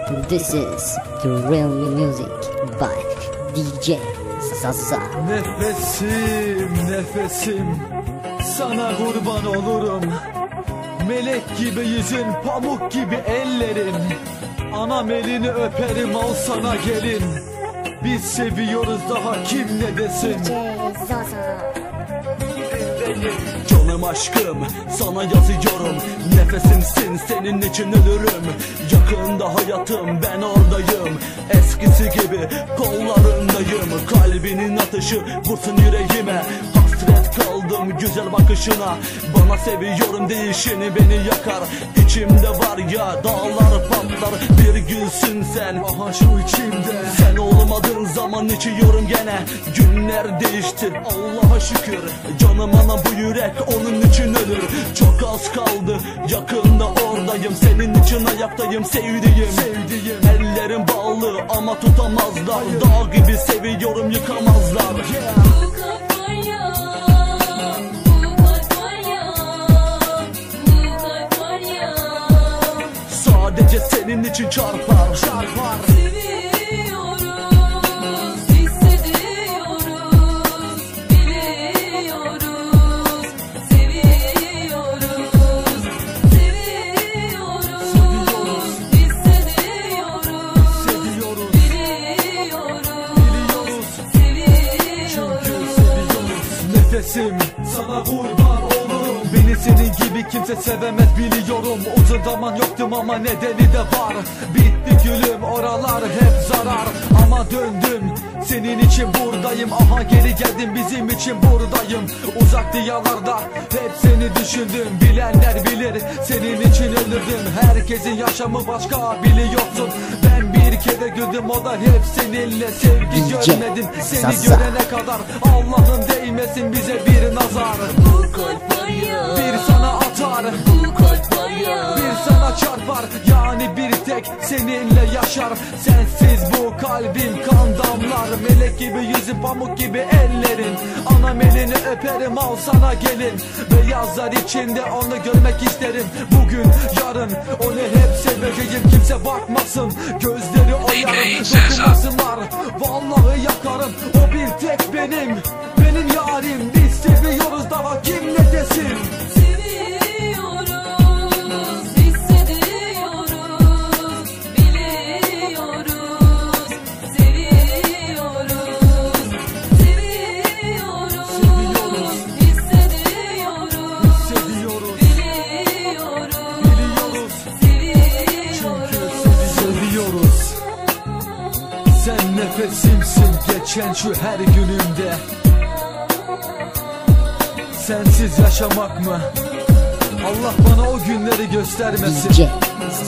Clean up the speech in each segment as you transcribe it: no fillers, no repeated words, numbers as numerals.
This is the real music by DJ Zaza. Nefesim, nefesim, sana kurban olurum. Melek gibi yüzün, pamuk gibi ellerin. Anam elini öperim, al sana gelin. Biz seviyoruz, daha kim ne desin? DJ Zaza. Canım aşkım, sana yazıyorum. Nefesimsin, senin için ölürüm. Yakında hayatım, ben oradayım. Eskisi gibi kollarındayım. Kalbinin atışı vursun yüreğime. Hasret kaldım güzel bakışına. Bana seviyorum deyişini beni yakar. İçimde var ya, dağlar patlar. Bir gülsün sen, aha şu içimde. Sen olmadığın zaman içiyorum gene. Günler değişti, Allah'a şükür. Canım ana bu yürek onun için ölür. Çok az kaldı, yakında oradayım. Senin için ayaktayım sevdiğim. Ellerim bağlı ama tutamazlar. Dağ gibi seviyorum, yıkamazlar. Sadece senin için çarpar. Seviyoruz, hissediyoruz, biliyoruz. Seviyoruz, hissediyoruz, biliyoruz. Nefesim, sana kurban olurum. Beni senin gibi kimse sevemez biliyorum. Uzun zaman yoktum ama nedeni de var. Bitti gülüm, oralar hep zarar. Ama döndüm, senin için buradayım. Aha geri geldim, bizim için buradayım. Uzak diyarlarda hep seni düşündüm. Bilenler bilir, senin için ölürdüm. Herkesin yaşamı başka, biliyorsun. Ben bir kere güldüm, o da hep seninle. Sevgi görmedim seni görene kadar. Allah'ın değmesin bize bir nazar. Bu kalp var ya, Bir sana atar, bu kalp var ya. bir sana çarpar. Yani bir tek seninle yaşar. Sensiz bu kalbim kan damlar. Melek gibi yüzün, pamuk gibi ellerin. Anam elini öperim, al sana gelin. Beyazlar içinde onu görmek isterim. Bugün yarın onu hep seveceğim. Kimse bakmasın, gözleri oyarım. Dokunmasınlar, vallahi yakarım. O bir tek benim yarim. Biz seviyoruz, daha kim ne desin? Seviyoruz, hissediyoruz, biliyoruz. Seviyoruz, hissediyoruz, biliyoruz. Seviyoruz. Sen nefesimsin geçen şu her günümde. Sensiz yaşamak mı? Allah bana o günleri göstermesin. DJ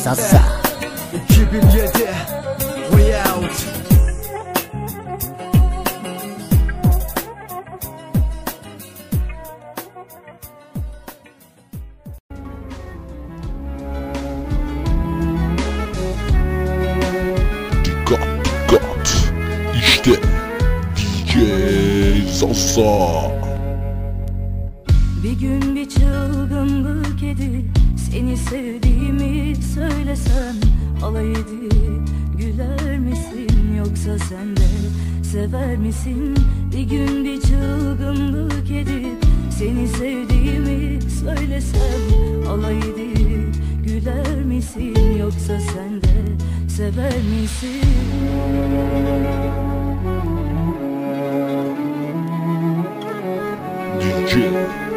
Zaza. 2007 Way Out. Dikkat. İşte DJ Zaza. Bir gün bir çılgınlık edip seni sevdiğimi söylesem alay edip güler misin, yoksa sen de sever misin? Bir gün bir çılgınlık edip seni sevdiğimi söylesem alay edip güler misin, yoksa sen de sever misin? DJ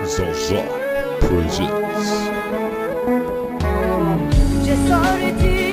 Zaza presents. Cesareti